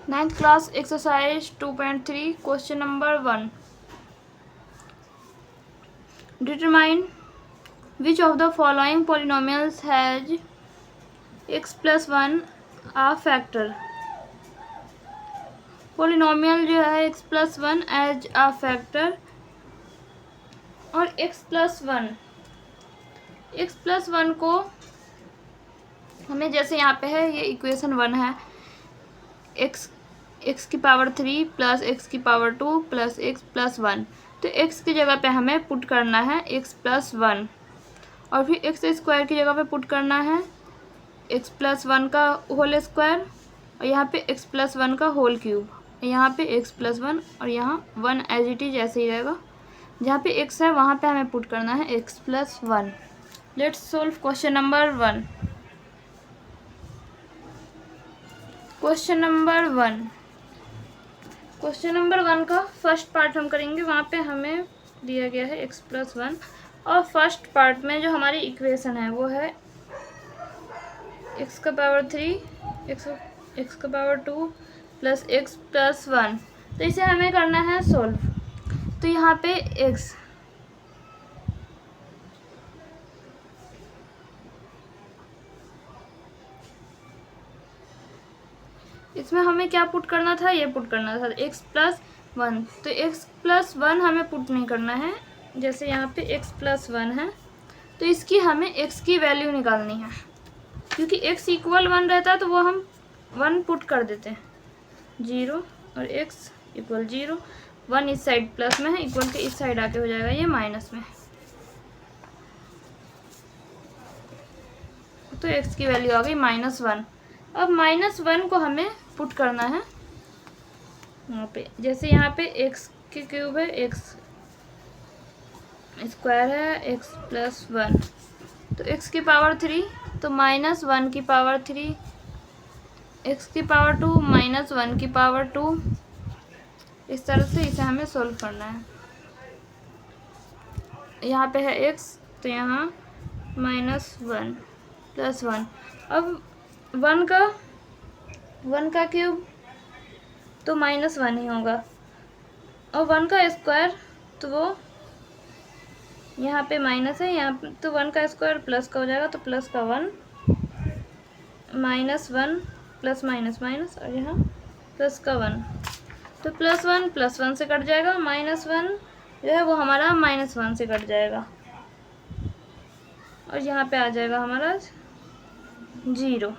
9th class exercise 2.3 question number 1. Determine which of the following polynomials has x plus 1 a factor. Polynomial जो है x plus 1 as a factor और x plus 1 को हमें जैसे यहाँ पे है ये इक्वेशन 1 है x की पावर 3 प्लस x की पावर 2 प्लस x प्लस 1, तो x की जगह पे हमें पुट करना है x प्लस 1 और फिर एक्स स्क्वायर की जगह पे पुट करना है x प्लस 1 का होल स्क्वायर और यहाँ पे x प्लस 1 का होल क्यूब, यहाँ पे x प्लस 1 और यहाँ 1 एज इट इज ऐसे ही रहेगा। जहाँ पे x है वहाँ पे हमें पुट करना है x plus 1। Let's solve question number 1। Question number 1 का फर्स्ट पार्ट हम करेंगे। वहाँ पे हमें दिया गया है x प्लस 1 और फर्स्ट पार्ट में जो हमारी इक्वेशन है वो है x का पावर 3 x का पावर 2 प्लस x प्लस 1, तो इसे हमें करना है सोल्व। तो यहाँ पे x इसमें हमें क्या पुट करना था, ये पुट करना था x प्लस 1, तो x प्लस 1 हमें पुट नहीं करना है। जैसे यहाँ पे x प्लस 1 है तो इसकी हमें x की वैल्यू निकालनी है, क्योंकि x इक्वल 1 रहता है तो वो हम 1 पुट कर देते हैं 0 और x इक्वल 0। 1 इस साइड प्लस में है, इक्वल के इस साइड आके हो जाएगा ये माइनस में, तो x की वैल्यू आ गई -1। अब -1 को हमें पुट करना है यहाँ पे। जैसे यहाँ पे x की क्यूब है, x स्क्वायर है, x प्लस 1, तो x की पावर 3 तो -1 की पावर 3, x की पावर 2 -1 की पावर 2, इस तरह से इसे हमें सोल्व करना है। यहाँ पे है x तो यहाँ -1 प्लस 1। अब 1 का क्यूब तो -1 ही होगा और 1 का स्क्वायर तो वो यहाँ पे माइनस है, यहाँ पे तो 1 का स्क्वायर प्लस का हो जाएगा, तो प्लस का 1 -1 प्लस माइनस माइनस और यहाँ प्लस का 1, तो प्लस 1 से कट जाएगा, -1 जो है वो हमारा -1 से कट जाएगा और यहाँ पे आ जाएगा हमारा 0।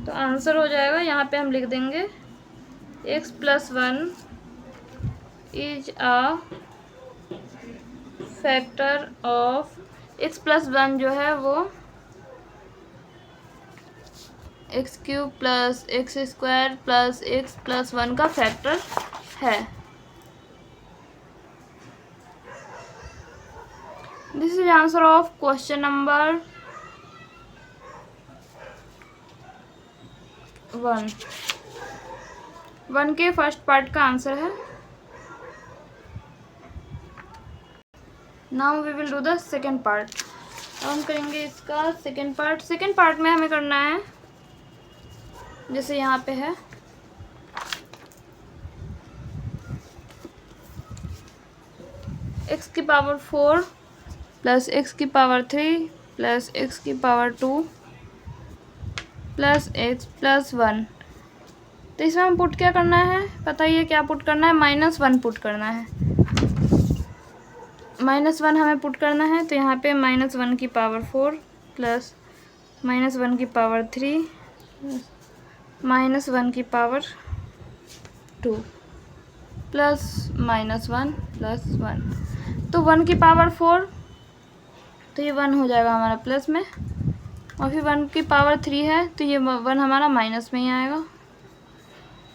तो आंसर हो जाएगा, यहाँ पे हम लिख देंगे x plus 1 is a factor of x plus 1 जो है वो x cube plus x square plus x plus 1 का फैक्टर है। This is answer of question number 1 के फर्स्ट पार्ट का आंसर है। Now we will do the second part. अब हम करेंगे इसका सेकेंड पार्ट। सेकेंड पार्ट में हमें करना है जैसे यहाँ पे है x की पावर 4 प्लस x की पावर 3 प्लस x की पावर 2 प्लस x प्लस 1, तो इसमें हम पुट क्या करना है, पता ही है क्या पुट करना है, -1 पुट करना है। -1 हमें पुट करना है, तो यहाँ पे -1 की पावर 4 प्लस -1 की पावर 3 -1 की पावर 2 प्लस -1 प्लस 1, तो 1 की पावर 4 तो ये 1 हो जाएगा हमारा प्लस में, और फिर 1 की पावर 3 है तो ये 1 हमारा माइनस में ही आएगा,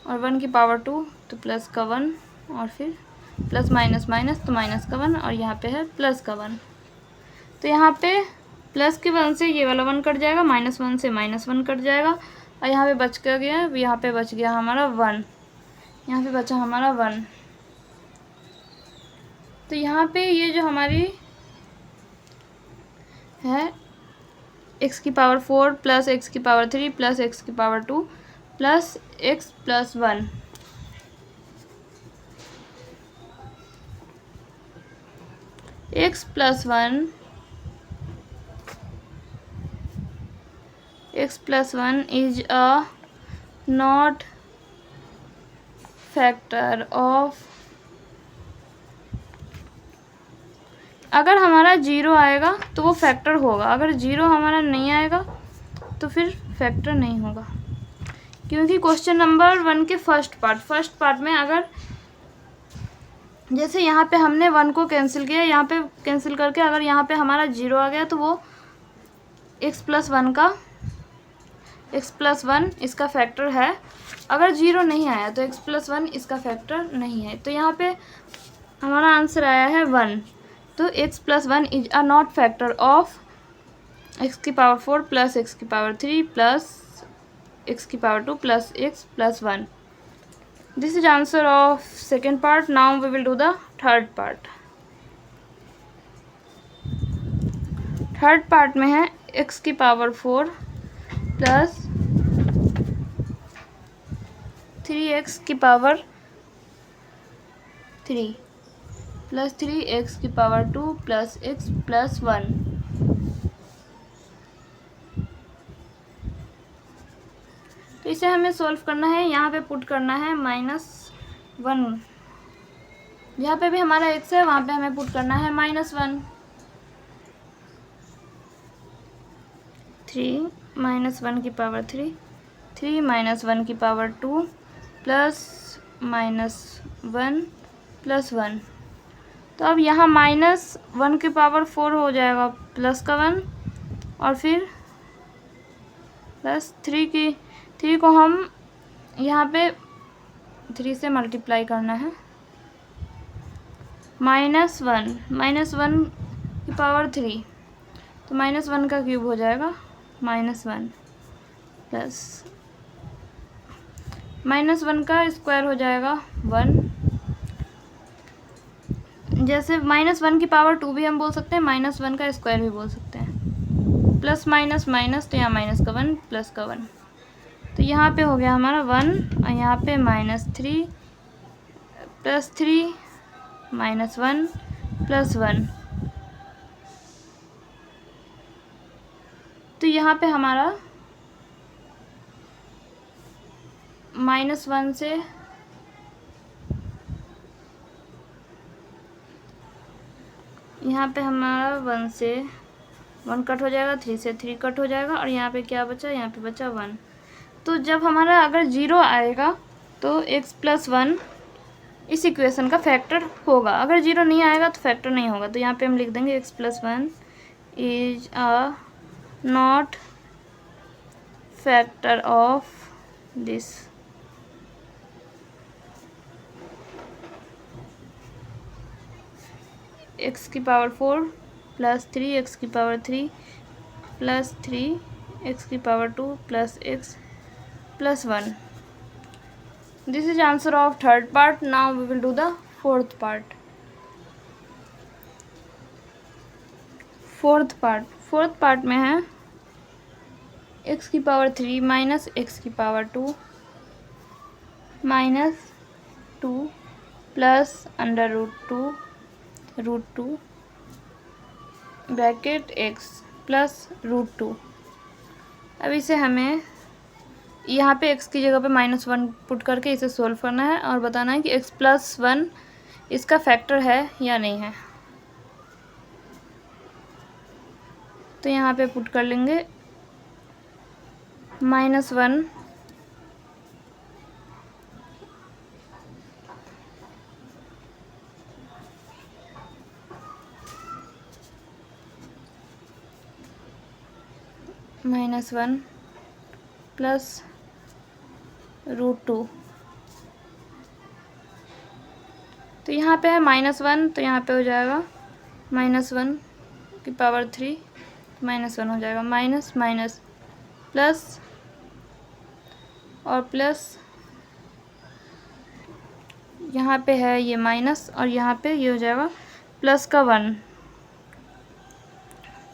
और 1 की पावर 2 तो प्लस का 1 और फिर प्लस माइनस माइनस तो माइनस का 1 और यहाँ पे है प्लस का 1, तो यहाँ पे प्लस के 1 से ये वाला 1 कट जाएगा, -1 से -1 कट जाएगा और यहाँ पे बच गया, यहाँ पे बच गया हमारा 1, यहाँ पे बचा हमारा 1। तो यहाँ पे ये जो हमारी है एक्स की पावर 4 प्लस एक्स की पावर 3 प्लस एक्स की power 2 plus x plus 1। X plus 1 is a not factor of, अगर हमारा 0 आएगा तो वो फैक्टर होगा, अगर 0 हमारा नहीं आएगा तो फिर फैक्टर नहीं होगा। क्योंकि क्वेश्चन नंबर 1 के फर्स्ट पार्ट में अगर जैसे यहाँ पे हमने 1 को कैंसिल किया, यहाँ पे कैंसिल करके अगर यहाँ पे हमारा 0 आ गया तो वो x प्लस 1 इसका फैक्टर है। अगर 0 नहीं आया तो x प्लस 1 इसका फैक्टर नहीं है। तो यहाँ पे हमारा आंसर आया है 1। तो x plus 1 is a not factor of x की पावर 4 प्लस x की पावर 3 प्लस x की power 2 plus x plus 1। This is answer of second part. Now we will do the third part. Third part में है x की power 4 plus 3x की power 3 plus 3x की power 2 plus x plus 1। तो इसे हमें solve करना है। यहाँ पे पुट करना है -1, यहाँ पे भी हमारा x है, वहाँ पे हमें पुट करना है -1। 3 -1 की पावर 3 -1 की पावर 2 प्लस -1 प्लस 1। तो अब यहाँ -1 की पावर 4 हो जाएगा प्लस का 1, और फिर प्लस 3 को हम यहाँ पे 3 से मल्टीप्लाई करना है। -1 की पावर 3, तो -1 का क्यूब हो जाएगा -1 प्लस -1 का स्क्वायर हो जाएगा 1। जैसे -1 की पावर 2 भी हम बोल सकते हैं, -1 का स्क्वायर भी बोल सकते हैं। प्लस माइनस माइनस, तो यहाँ माइनस का 1 प्लस का 1, तो यहाँ पे हो गया हमारा 1, और यहाँ पे -3 प्लस 3 -1 प्लस 1। तो यहाँ पे हमारा -1 से यहाँ पे हमारा 1 से 1 कट हो जाएगा, 3 से 3 कट हो जाएगा, और यहाँ पे क्या बचा, यहाँ पे बचा 1। तो जब हमारा अगर 0 आएगा तो x प्लस 1 इस इक्वेशन का फैक्टर होगा। अगर 0 नहीं आएगा तो फैक्टर नहीं होगा। तो यहाँ पे हम लिख देंगे x plus 1 is a not factor of this. x की पावर 4 प्लस 3x की पावर 3 प्लस 3x की power 2 plus x plus 1। This is answer of third part. Now we will do the fourth part. Fourth part में है x की power 3 minus x की power 2 minus 2 plus √2 bracket x plus √2। अब इसे हमें यहाँ पे x की जगह पे -1 पुट करके इसे सोल्व करना है और बताना है कि x प्लस 1 इसका फैक्टर है या नहीं है। तो यहाँ पे पुट कर लेंगे -1 -1 प्लस √2। तो यहाँ पे है -1, तो यहाँ पे हो जाएगा -1 की पावर 3, -1 हो जाएगा, माइनस माइनस प्लस और प्लस, यहाँ पे है ये माइनस और यहाँ पे ये हो जाएगा प्लस का 1।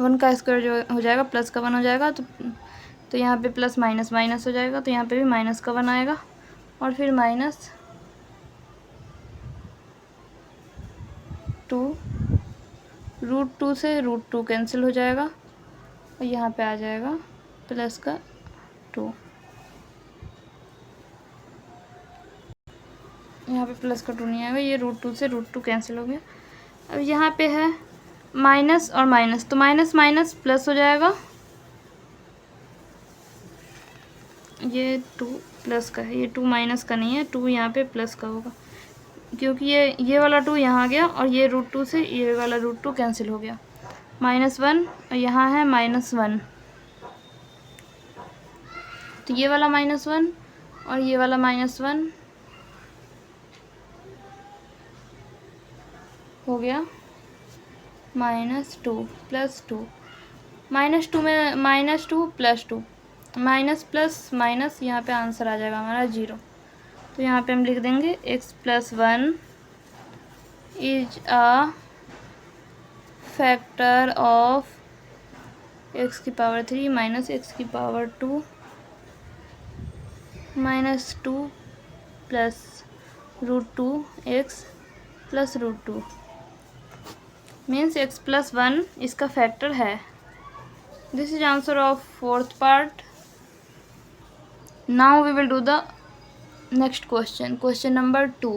1 का स्क्वायर जो हो जाएगा प्लस का 1 हो जाएगा, तो यहाँ पे प्लस माइनस माइनस हो जाएगा, तो यहाँ पे भी माइनस का 1 आएगा, और फिर माइनस 2, √2 से √2 कैंसिल हो जाएगा, और यहाँ पे आ जाएगा प्लस का 2। यहाँ पे प्लस का 2 नहीं आएगा, ये √2 से √2 कैंसिल हो गया। अब यहाँ पे है माइनस और माइनस, तो माइनस माइनस प्लस हो जाएगा, ये 2 प्लस का है, ये 2 माइनस का नहीं है, 2 यहाँ पे प्लस का होगा, क्योंकि ये वाला 2 यहाँ आ गया, और ये √2 से ये वाला √2 कैंसिल हो गया। -1 और यहाँ है -1, तो ये वाला -1 और ये वाला -1 हो गया -2 + 2, -2 में -2 + 2, माइनस प्लस माइनस, यहाँ पे आंसर आ जाएगा हमारा 0। तो यहाँ पे हम लिख देंगे x + 1 is a factor of x³ 3 - x² -2 + √2x + √2 means x + 1 इसका फैक्टर है। This is answer of 4th part. Now we will do the next question, question number 2.